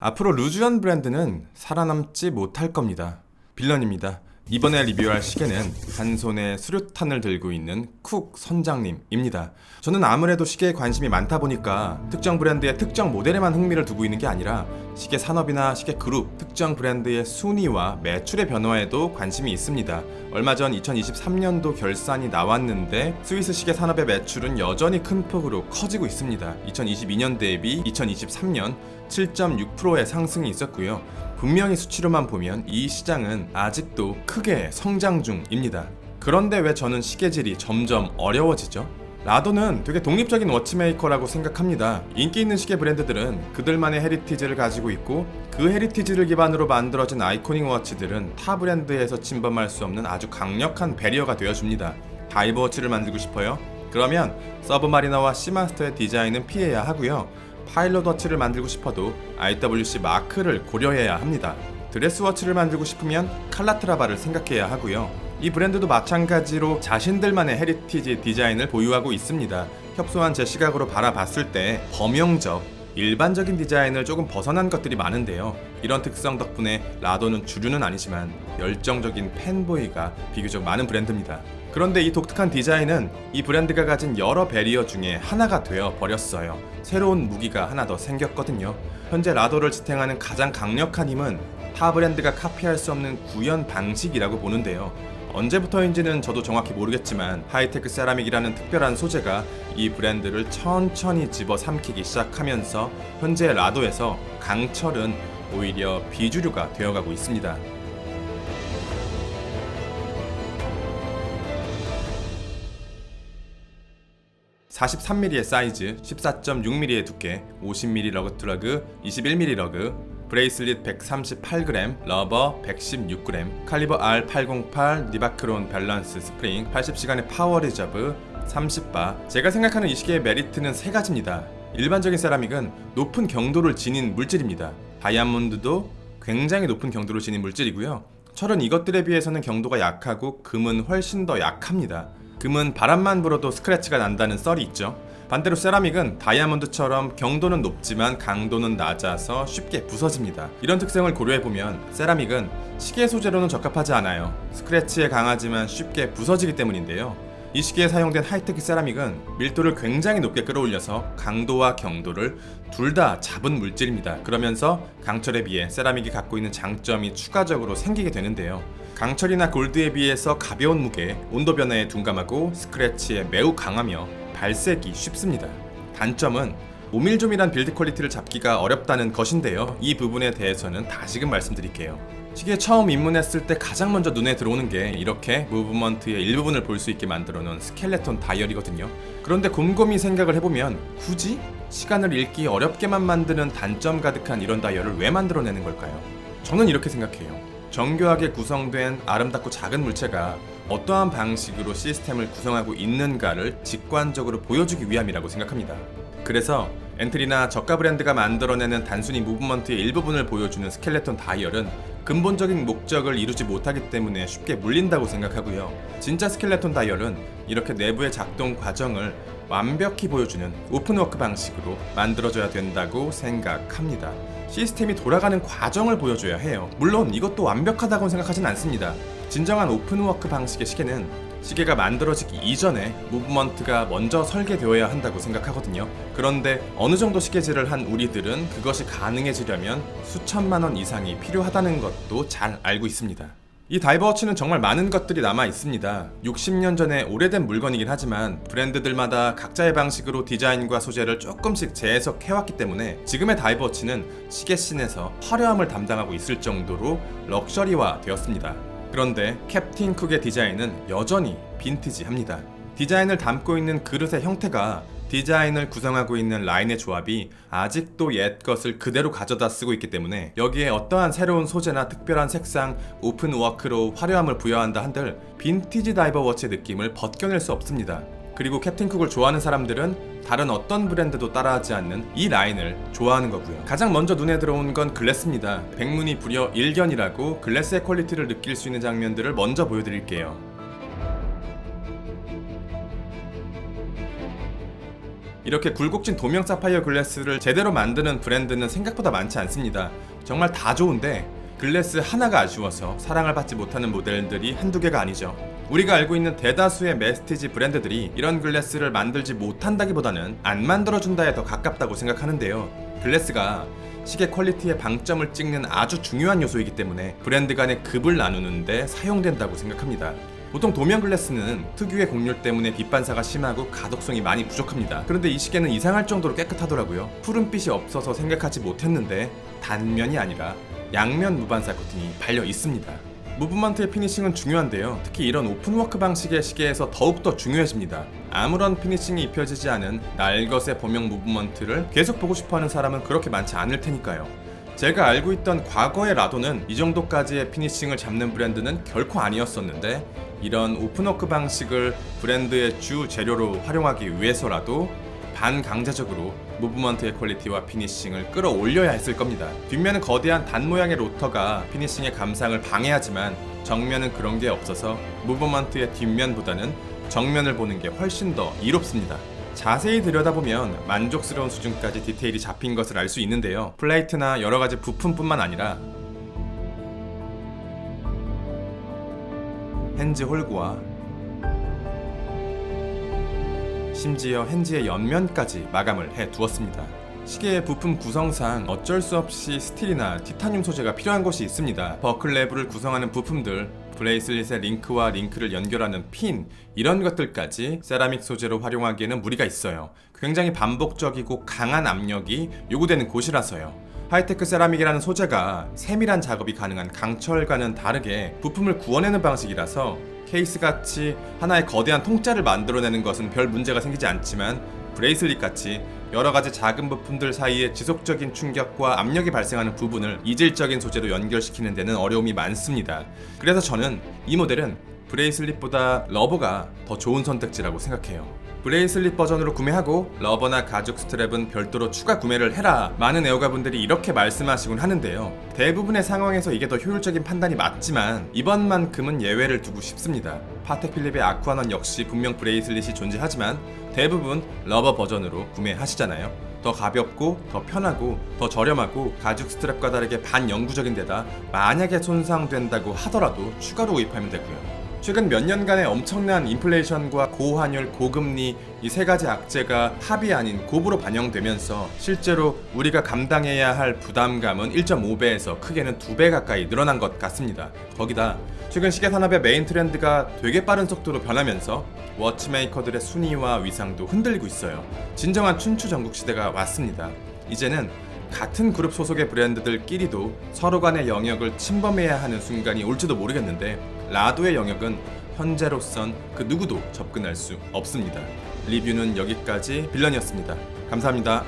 앞으로 루즈한 브랜드는 살아남지 못할 겁니다. 빌런입니다. 이번에 리뷰할 시계는 한 손에 수류탄을 들고 있는 쿡 선장님입니다. 저는 아무래도 시계에 관심이 많다 보니까 특정 브랜드의 특정 모델에만 흥미를 두고 있는 게 아니라 시계 산업이나 시계 그룹, 특정 브랜드의 순위와 매출의 변화에도 관심이 있습니다. 얼마 전 2023년도 결산이 나왔는데 스위스 시계 산업의 매출은 여전히 큰 폭으로 커지고 있습니다. 2022년 대비 2023년 7.6%의 상승이 있었고요. 분명히 수치로만 보면 이 시장은 아직도 크게 성장 중입니다. 그런데 왜 저는 시계질이 점점 어려워지죠? 라도는 되게 독립적인 워치메이커라고 생각합니다. 인기 있는 시계 브랜드들은 그들만의 헤리티지를 가지고 있고 그 헤리티지를 기반으로 만들어진 아이코닉 워치들은 타 브랜드에서 침범할 수 없는 아주 강력한 배리어가 되어줍니다. 다이버 워치를 만들고 싶어요? 그러면 서브마리너와 시마스터의 디자인은 피해야 하고요. 파일럿 워치를 만들고 싶어도 IWC 마크를 고려해야 합니다. 드레스 워치를 만들고 싶으면 칼라트라바를 생각해야 하고요. 이 브랜드도 마찬가지로 자신들만의 헤리티지 디자인을 보유하고 있습니다. 협소한 제 시각으로 바라봤을 때 범용적, 일반적인 디자인을 조금 벗어난 것들이 많은데요. 이런 특성 덕분에 라도는 주류는 아니지만 열정적인 팬보이가 비교적 많은 브랜드입니다. 그런데 이 독특한 디자인은 이 브랜드가 가진 여러 배리어 중에 하나가 되어 버렸어요. 새로운 무기가 하나 더 생겼거든요. 현재 라도를 지탱하는 가장 강력한 힘은 타 브랜드가 카피할 수 없는 구현 방식이라고 보는데요. 언제부터인지는 저도 정확히 모르겠지만 하이테크 세라믹이라는 특별한 소재가 이 브랜드를 천천히 집어삼키기 시작하면서 현재 라도에서 강철은 오히려 비주류가 되어가고 있습니다. 43mm의 사이즈, 14.6mm의 두께, 50mm 러그트러그, 21mm 러그, 브레이슬릿 138g, 러버 116g, 칼리버 R808, 니바크론 밸런스 스프링, 80시간의 파워 리저브, 30바. 제가 생각하는 이 시계의 메리트는 세 가지입니다. 일반적인 세라믹은 높은 경도를 지닌 물질입니다. 다이아몬드도 굉장히 높은 경도를 지닌 물질이고요. 철은 이것들에 비해서는 경도가 약하고 금은 훨씬 더 약합니다. 금은 바람만 불어도 스크래치가 난다는 썰이 있죠. 반대로 세라믹은 다이아몬드처럼 경도는 높지만 강도는 낮아서 쉽게 부서집니다. 이런 특성을 고려해보면 세라믹은 시계 소재로는 적합하지 않아요. 스크래치에 강하지만 쉽게 부서지기 때문인데요. 이 시계에 사용된 하이테크 세라믹은 밀도를 굉장히 높게 끌어올려서 강도와 경도를 둘 다 잡은 물질입니다. 그러면서 강철에 비해 세라믹이 갖고 있는 장점이 추가적으로 생기게 되는데요. 강철이나 골드에 비해서 가벼운 무게, 온도 변화에 둔감하고 스크래치에 매우 강하며 발색이 쉽습니다. 단점은 오밀조밀한 빌드 퀄리티를 잡기가 어렵다는 것인데요. 이 부분에 대해서는 다시금 말씀드릴게요. 시계에 처음 입문했을 때 가장 먼저 눈에 들어오는 게 이렇게 무브먼트의 일부분을 볼 수 있게 만들어 놓은 스켈레톤 다이얼이거든요. 그런데 곰곰이 생각을 해보면 굳이 시간을 읽기 어렵게만 만드는 단점 가득한 이런 다이얼을 왜 만들어내는 걸까요? 저는 이렇게 생각해요. 정교하게 구성된 아름답고 작은 물체가 어떠한 방식으로 시스템을 구성하고 있는가를 직관적으로 보여주기 위함이라고 생각합니다. 그래서 엔트리나 저가 브랜드가 만들어내는 단순히 무브먼트의 일부분을 보여주는 스켈레톤 다이얼은 근본적인 목적을 이루지 못하기 때문에 쉽게 물린다고 생각하고요. 진짜 스켈레톤 다이얼은 이렇게 내부의 작동 과정을 완벽히 보여주는 오픈워크 방식으로 만들어져야 된다고 생각합니다. 시스템이 돌아가는 과정을 보여줘야 해요. 물론 이것도 완벽하다고 생각하진 않습니다. 진정한 오픈워크 방식의 시계는 시계가 만들어지기 이전에 무브먼트가 먼저 설계되어야 한다고 생각하거든요. 그런데 어느 정도 시계질을 한 우리들은 그것이 가능해지려면 수천만 원 이상이 필요하다는 것도 잘 알고 있습니다. 이 다이버워치는 정말 많은 것들이 남아 있습니다. 60년 전에 오래된 물건이긴 하지만 브랜드들마다 각자의 방식으로 디자인과 소재를 조금씩 재해석해왔기 때문에 지금의 다이버워치는 시계씬에서 화려함을 담당하고 있을 정도로 럭셔리화 되었습니다. 그런데 캡틴 쿡의 디자인은 여전히 빈티지합니다. 디자인을 담고 있는 그릇의 형태가 디자인을 구성하고 있는 라인의 조합이 아직도 옛 것을 그대로 가져다 쓰고 있기 때문에 여기에 어떠한 새로운 소재나 특별한 색상, 오픈워크로 화려함을 부여한다 한들 빈티지 다이버 워치의 느낌을 벗겨낼 수 없습니다. 그리고 캡틴 쿡을 좋아하는 사람들은 다른 어떤 브랜드도 따라하지 않는 이 라인을 좋아하는 거고요. 가장 먼저 눈에 들어온 건 글래스입니다. 백문이 불여 일견이라고 글래스의 퀄리티를 느낄 수 있는 장면들을 먼저 보여드릴게요. 이렇게 굴곡진 도명 사파이어 글래스를 제대로 만드는 브랜드는 생각보다 많지 않습니다. 정말 다 좋은데 글래스 하나가 아쉬워서 사랑을 받지 못하는 모델들이 한두 개가 아니죠. 우리가 알고 있는 대다수의 메스티지 브랜드들이 이런 글래스를 만들지 못한다기보다는 안 만들어준다에 더 가깝다고 생각하는데요. 글래스가 시계 퀄리티의 방점을 찍는 아주 중요한 요소이기 때문에 브랜드 간의 급을 나누는데 사용된다고 생각합니다. 보통 도면 글래스는 특유의 곡률 때문에 빛 반사가 심하고 가독성이 많이 부족합니다. 그런데 이 시계는 이상할 정도로 깨끗하더라고요. 푸른빛이 없어서 생각하지 못했는데 단면이 아니라 양면 무반사 코팅이 발려 있습니다. 무브먼트의 피니싱은 중요한데요. 특히 이런 오픈워크 방식의 시계에서 더욱더 중요해집니다. 아무런 피니싱이 입혀지지 않은 날것의 범용 무브먼트를 계속 보고 싶어하는 사람은 그렇게 많지 않을 테니까요. 제가 알고 있던 과거의 라도는 이 정도까지의 피니싱을 잡는 브랜드는 결코 아니었었는데 이런 오픈워크 방식을 브랜드의 주 재료로 활용하기 위해서라도 반강제적으로 무브먼트의 퀄리티와 피니싱을 끌어올려야 했을 겁니다. 뒷면은 거대한 단 모양의 로터가 피니싱의 감상을 방해하지만 정면은 그런 게 없어서 무브먼트의 뒷면보다는 정면을 보는 게 훨씬 더 이롭습니다. 자세히 들여다보면 만족스러운 수준까지 디테일이 잡힌 것을 알 수 있는데요. 플레이트나 여러가지 부품뿐만 아니라 핸즈 홀구와 심지어 핸즈의 옆면까지 마감을 해두었습니다. 시계의 부품 구성상 어쩔 수 없이 스틸이나 티타늄 소재가 필요한 것이 있습니다. 버클 내부를 구성하는 부품들, 브레이슬릿의 링크와 링크를 연결하는 핀, 이런 것들까지 세라믹 소재로 활용하기에는 무리가 있어요. 굉장히 반복적이고 강한 압력이 요구되는 곳이라서요. 하이테크 세라믹이라는 소재가 세밀한 작업이 가능한 강철과는 다르게 부품을 구워내는 방식이라서 케이스같이 하나의 거대한 통짜를 만들어내는 것은 별 문제가 생기지 않지만 브레이슬릿같이 여러가지 작은 부품들 사이에 지속적인 충격과 압력이 발생하는 부분을 이질적인 소재로 연결시키는 데는 어려움이 많습니다. 그래서 저는 이 모델은 브레이슬릿보다 러버가 더 좋은 선택지라고 생각해요. 브레이슬릿 버전으로 구매하고 러버나 가죽 스트랩은 별도로 추가 구매를 해라, 많은 애호가분들이 이렇게 말씀하시곤 하는데요. 대부분의 상황에서 이게 더 효율적인 판단이 맞지만 이번만큼은 예외를 두고 싶습니다. 파텍 필립의 아쿠아넌 역시 분명 브레이슬릿이 존재하지만 대부분 러버 버전으로 구매하시잖아요. 더 가볍고 더 편하고 더 저렴하고 가죽 스트랩과 다르게 반영구적인 데다 만약에 손상된다고 하더라도 추가로 구입하면 되고요. 최근 몇 년간의 엄청난 인플레이션과 고환율, 고금리, 이 세 가지 악재가 합이 아닌 곱으로 반영되면서 실제로 우리가 감당해야 할 부담감은 1.5배에서 크게는 2배 가까이 늘어난 것 같습니다. 거기다 최근 시계 산업의 메인 트렌드가 되게 빠른 속도로 변하면서 워치메이커들의 순위와 위상도 흔들리고 있어요. 진정한 춘추 전국 시대가 왔습니다. 이제는 같은 그룹 소속의 브랜드들끼리도 서로 간의 영역을 침범해야 하는 순간이 올지도 모르겠는데 라도의 영역은 현재로선 그 누구도 접근할 수 없습니다. 리뷰는 여기까지 빌런이었습니다. 감사합니다.